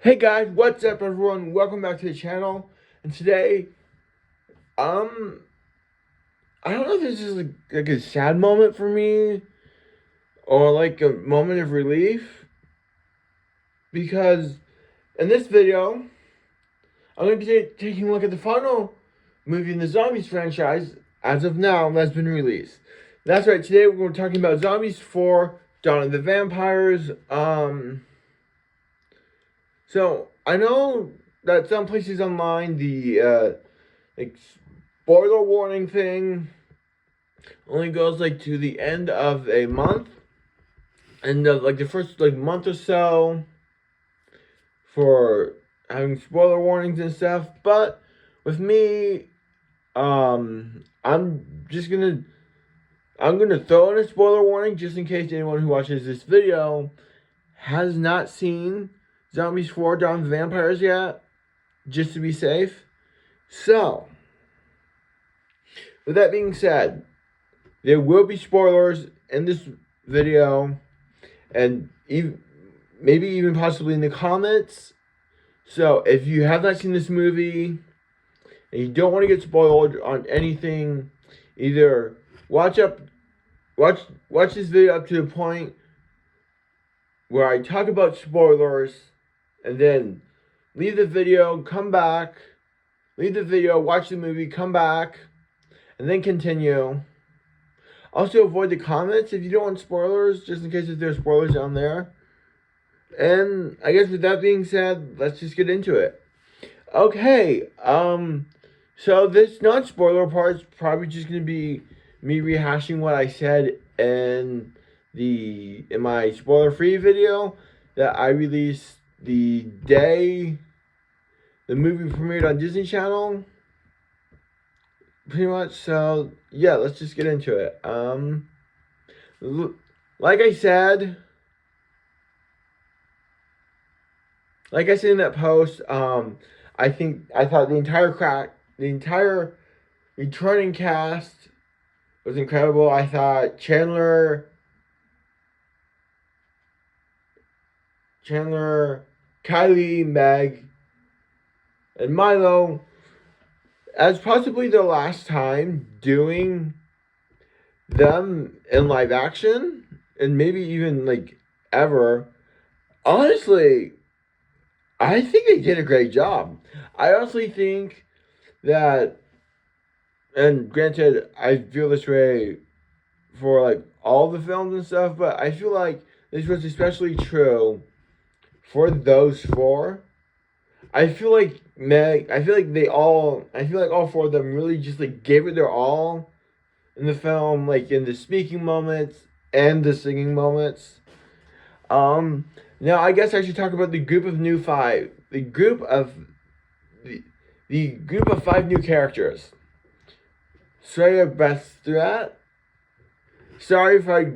Hey guys, what's up everyone? Welcome back to the channel. And today, um, I don't know if this is like a sad moment for me or like a moment of relief because in this video, I'm going to be taking a look at the final movie in the Zombies franchise as of now that's been released. That's right, today we're talking about Zombies 4, Dawn of the Vampires. So I know that some places online like spoiler warning thing only goes like to the end of a month, and like the first like month or so for having spoiler warnings and stuff. But with me, I'm gonna throw in a spoiler warning just in case anyone who watches this video has not seen Zombies 4 Dawn of the Vampires yet, just to be safe. So, with that being said, there will be spoilers in this video, and maybe even possibly in the comments. So, if you have not seen this movie and you don't want to get spoiled on anything, either watch this video up to the point where I talk about spoilers, and then leave the video, come back, leave the video, watch the movie, come back, and then continue. Also, avoid the comments if you don't want spoilers, just in case if there's spoilers down there. And I guess with that being said, let's just get into it. Okay, so this non-spoiler part is probably just gonna be me rehashing what I said in my spoiler-free video that I released the day the movie premiered on Disney Channel. Pretty much. So yeah, let's just get into it. Like I said, in that post, I thought the entire returning cast was incredible. I thought Chandler, Kylie, Meg, and Milo, as possibly the last time doing them in live action, and maybe even like ever. Honestly, I think they did a great job. I honestly think that, and granted, I feel this way for like all the films and stuff, but I feel like this was especially true for those four. I feel like all four of them really just like gave it their all in the film, like in the speaking moments and the singing moments. Now I guess I should talk about the group of new five. The group of five new characters. Shreya Bestrat. Sorry if I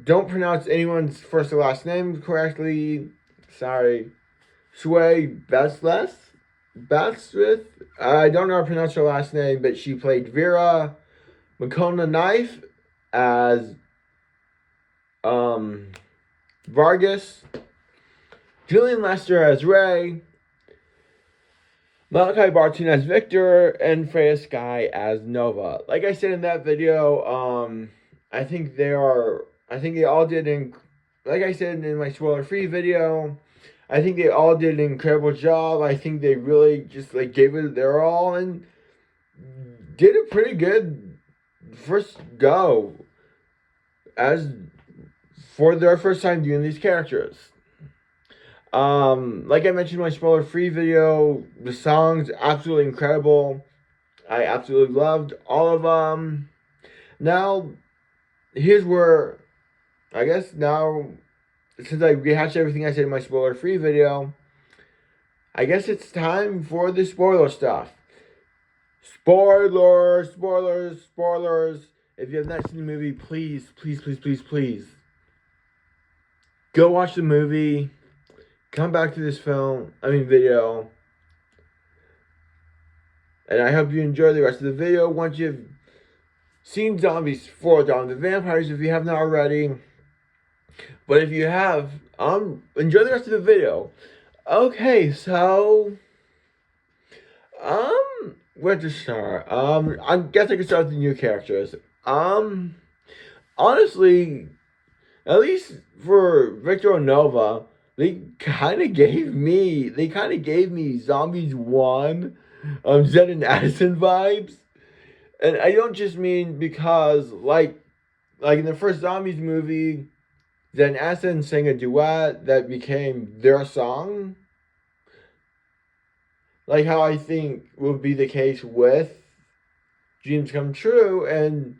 don't pronounce anyone's first or last name correctly. Sorry. Sway Bestwith. I don't know how to pronounce her last name, but she played Vera McCona Knife as Vargas, Julian Lester as Ray, Malachi Barton as Victor, and Freya Sky as Nova. Like I said in that video, I think they all did like I said in my spoiler-free video, I think they all did an incredible job. I think they really just like gave it their all and did a pretty good first go as for their first time doing these characters. Like I mentioned in my spoiler-free video, the songs absolutely incredible. I absolutely loved all of them. Now, here's where, I guess now, since I rehashed everything I said in my spoiler-free video, I guess it's time for the spoiler stuff. Spoilers. If you have not seen the movie, please go watch the movie. Come back to this video. And I hope you enjoy the rest of the video. Once you've seen Zombies 4 Dawn of the Vampires, if you have not already, But if you have, enjoy the rest of the video. Okay, so where to start? I guess I can start with the new characters. Honestly, at least for Victor Nova, they kind of gave me Zombies One, Zed and Addison vibes, and I don't just mean because like in the first Zombies movie, Zed and Addison sang a duet that became their song, like how I think would be the case with Dreams Come True and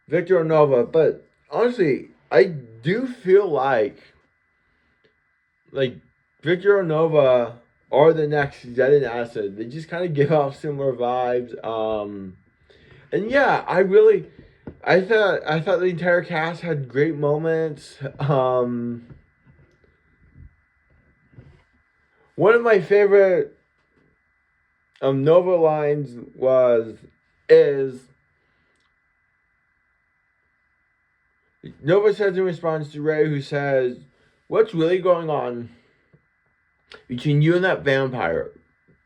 Victor Nova. But honestly, I do feel like Victor Nova or the next Zed and Acid. They just kind of give off similar vibes. And yeah, I thought the entire cast had great moments. One of my favorite Nova lines is Nova says in response to Ray, who says, "What's really going on between you and that vampire?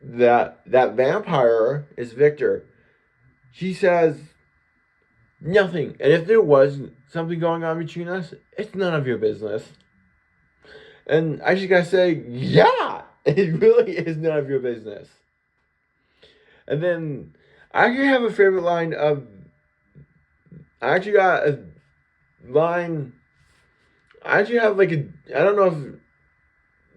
That vampire is Victor." She says, "Nothing. And if there was something going on between us, it's none of your business." And I just gotta say, yeah, it really is none of your business. And then I actually have a favorite line of. I actually got a line. I actually have like a. I don't know if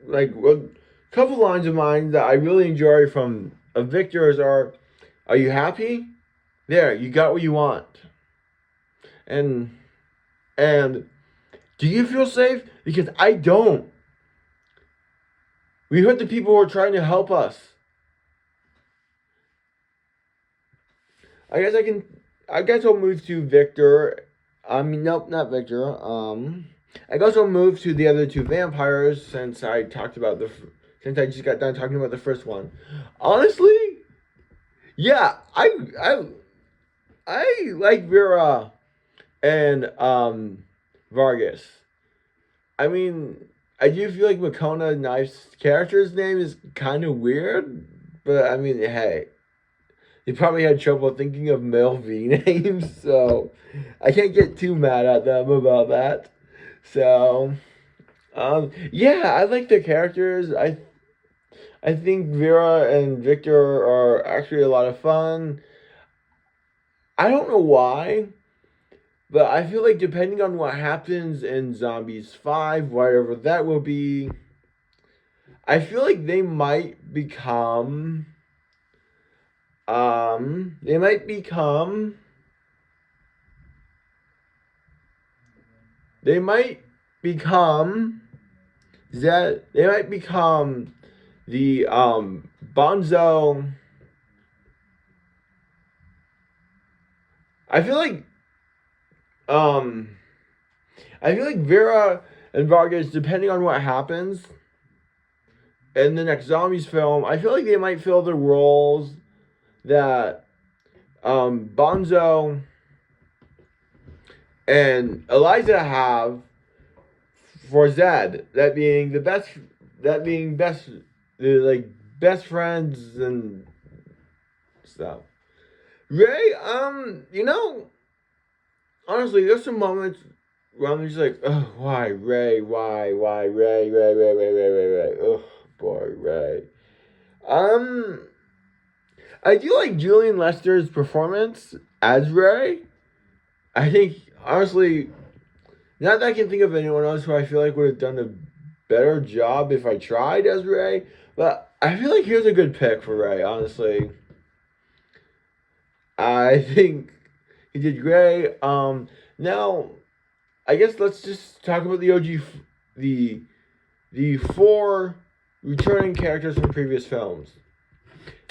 like a couple lines of mine that I really enjoy from Victor's are you happy? There, you got what you want. And and do you feel safe? Because I don't. We hurt the people who are trying to help us. I guess I'll move to Victor. I mean, nope, not Victor. I guess I'll move to the other two vampires since I just got done talking about the first one. Honestly, yeah, I like Vera and Vargas. I mean, I do feel like Makona Knife's character's name is kind of weird, but I mean, hey, they probably had trouble thinking of male V names, so I can't get too mad at them about that. So, yeah, I like their characters. I think Vera and Victor are actually a lot of fun. I don't know why, but I feel like depending on what happens in Zombies 5, whatever that will be, I feel like they might become they might become they might become the Bonzo. I feel like um I feel like Vera and Vargas, depending on what happens in the next Zombies film, I feel like they might fill the roles that Bonzo and Eliza have for Zed. That being best, like best friends and stuff. Ray, honestly, there's some moments where I'm just like, oh, why Ray? Why Ray? Oh boy, Ray. Um, I do like Julian Lester's performance as Ray. I think honestly, not that I can think of anyone else who I feel like would have done a better job if I tried as Ray, but I feel like here's a good pick for Ray, honestly. I think he did great. Now I guess let's just talk about the OG, the four returning characters from previous films: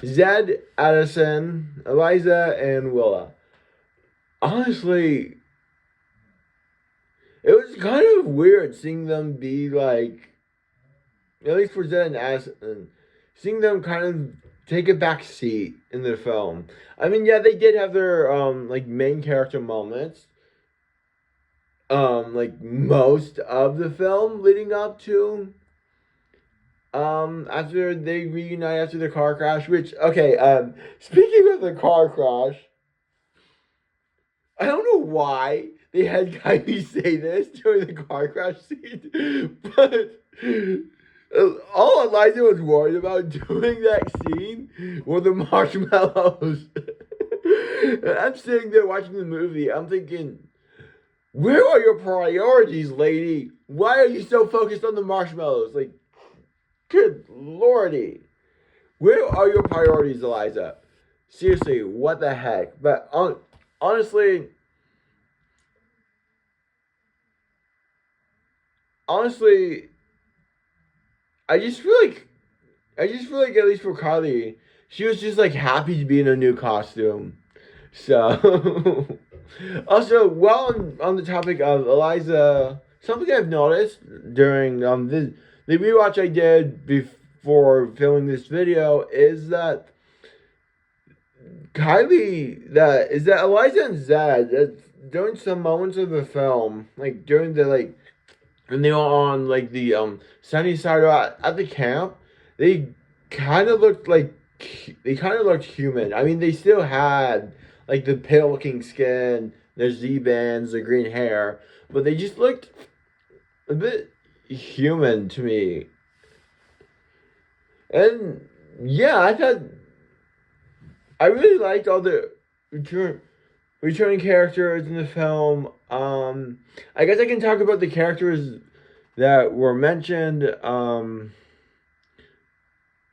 Zed, Addison, Eliza, and Willa. Honestly, it was kind of weird seeing them be like, at least for Zed and Addison, seeing them kind of take a back seat in the film. I mean, yeah, they did have their like main character moments. like most of the film leading up to after they reunite after the car crash. Which, okay, speaking of the car crash, I don't know why they had Kylie say this during the car crash scene, but all Eliza was worried about during that scene were the marshmallows. I'm sitting there watching the movie. I'm thinking, where are your priorities, lady? Why are you so focused on the marshmallows? Like, good lordy. Where are your priorities, Eliza? Seriously, what the heck? But honestly, I just feel like at least for Kylie, she was just like happy to be in a new costume. So, also, while on the topic of Eliza, something I've noticed during the rewatch I did before filming this video is that Eliza and Zed, during some moments of the film, like during the like when they were on like the sunny side at the camp, they kind of looked like they kind of looked human. I mean, they still had like the pale looking skin, the Z bands, the green hair, but they just looked a bit human to me. And yeah, I really liked all the returning characters in the film. I guess I can talk about the characters that were mentioned.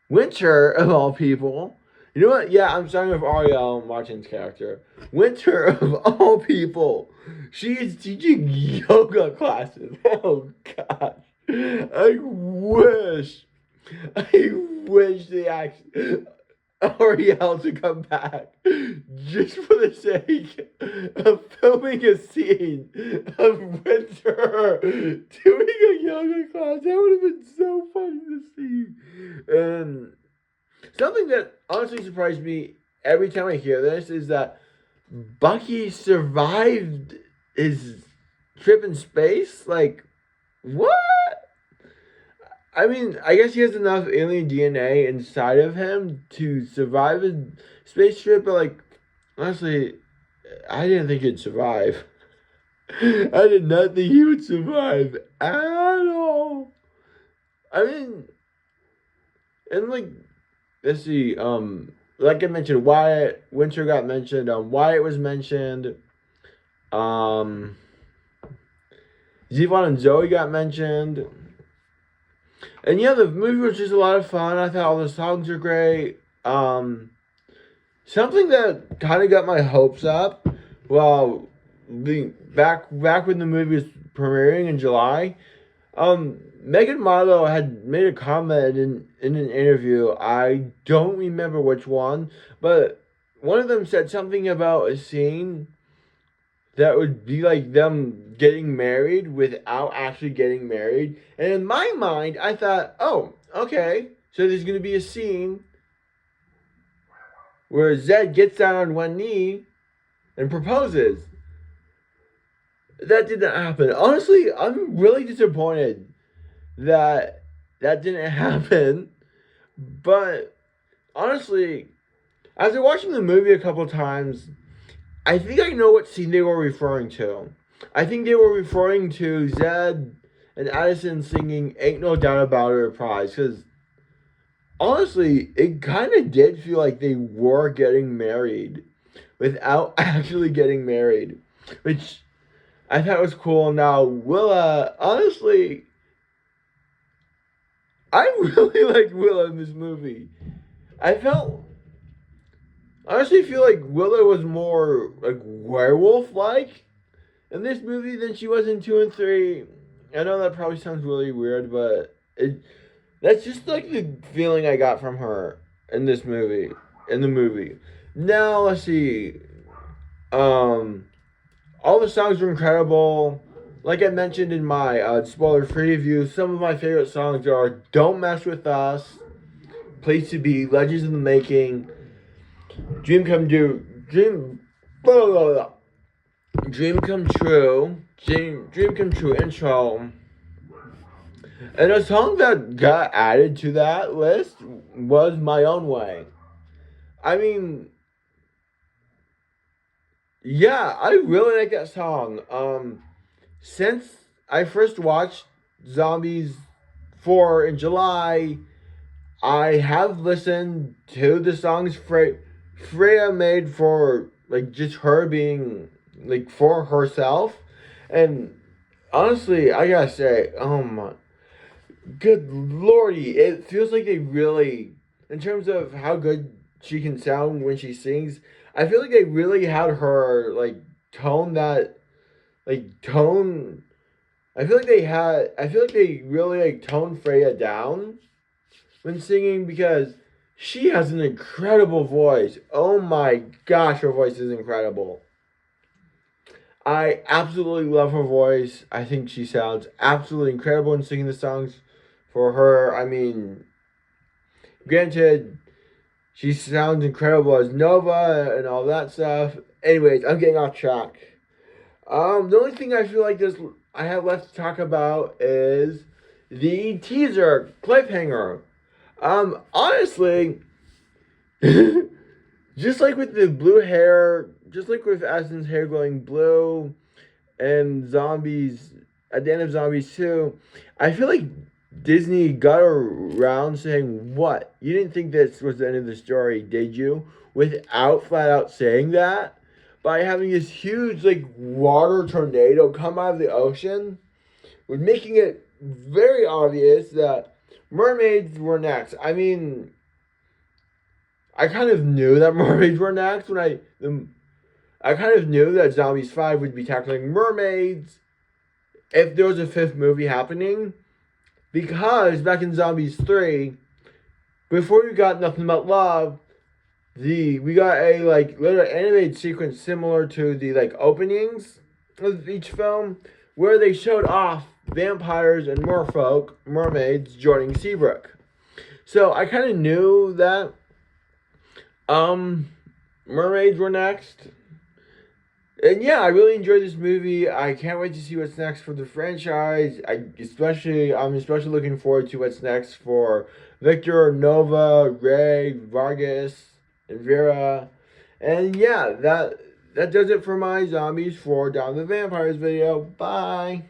Winter, of all people. You know what? Yeah, I'm starting with Ariel Martin's character. Winter, of all people. She is teaching yoga classes. Oh, gosh. I wish they actually Ariel to come back just for the sake of filming a scene of Winter doing a yoga class. That would have been so funny to see. And something that honestly surprised me every time I hear this is that Bucky survived his trip in space. Like, what? I mean, I guess he has enough alien DNA inside of him to survive a space trip, but like, honestly, I didn't think he'd survive. I did not think he would survive at all. I mean, and like, let's see, like I mentioned, Wyatt, Winter got mentioned, Wyatt was mentioned, Zevon and Zoe got mentioned. And yeah, the movie was just a lot of fun. I thought all the songs are great. Something that kind of got my hopes up, well, being back when the movie was premiering in July, Megan Marlowe had made a comment in an interview. I don't remember which one, but one of them said something about a scene that would be like them getting married without actually getting married. And in my mind, I thought, oh, okay, so there's going to be a scene where Zed gets down on one knee and proposes. That didn't happen. Honestly, I'm really disappointed that didn't happen. But honestly, after watching the movie a couple times, I think I know what scene they were referring to. I think they were referring to Zed and Addison singing Ain't No Doubt About It reprise. Because, honestly, it kind of did feel like they were getting married without actually getting married. Which I thought was cool. Now, Willa, honestly, I really liked Willa in this movie. I honestly feel like Willa was more like werewolf-like in this movie than she was in 2 and 3. I know that probably sounds really weird, but that's just like the feeling I got from her in this movie. In the movie. Now let's see. All the songs were incredible. Like I mentioned in my spoiler-free review, some of my favorite songs are "Don't Mess with Us," "Place to Be," "Legends in the Making," Dream Come True, Dream Come True intro. And a song that got added to that list was My Own Way. I mean, yeah, I really like that song. Since I first watched Zombies 4 in July, I have listened to the songs Freya made for like just her being like for herself, and honestly, I gotta say, oh my good lordy, it feels like they really, in terms of how good she can sound when she sings, I feel like they really had her like tone that like tone. I feel like they really like toned Freya down when singing because she has an incredible voice. Oh my gosh, her voice is incredible. I absolutely love her voice. I think she sounds absolutely incredible in singing the songs for her. I mean, granted, she sounds incredible as Nova and all that stuff. Anyways, I'm getting off track. The only thing I feel like I have left to talk about is the teaser cliffhanger. Honestly, just like with the blue hair, just like with Aston's hair glowing blue and zombies at the end of Zombies 2, I feel like Disney got around saying, "What? You didn't think this was the end of the story, did you?" Without flat out saying that, by having this huge like water tornado come out of the ocean, with making it very obvious that mermaids were next. I mean, I kind of knew that mermaids were next I kind of knew that Zombies 5 would be tackling mermaids if there was a fifth movie happening. Because back in Zombies 3, before we got Nothing But Love, we got a like little animated sequence similar to the like openings of each film where they showed off vampires and mermaids joining Seabrook. So I kind of knew that mermaids were next. And yeah, I really enjoyed this movie. I can't wait to see what's next for the franchise. I'm especially looking forward to what's next for Victor, Nova, Ray, Vargas, and Vera. And yeah, that does it for my Zombies 4 Down the Vampires video. Bye.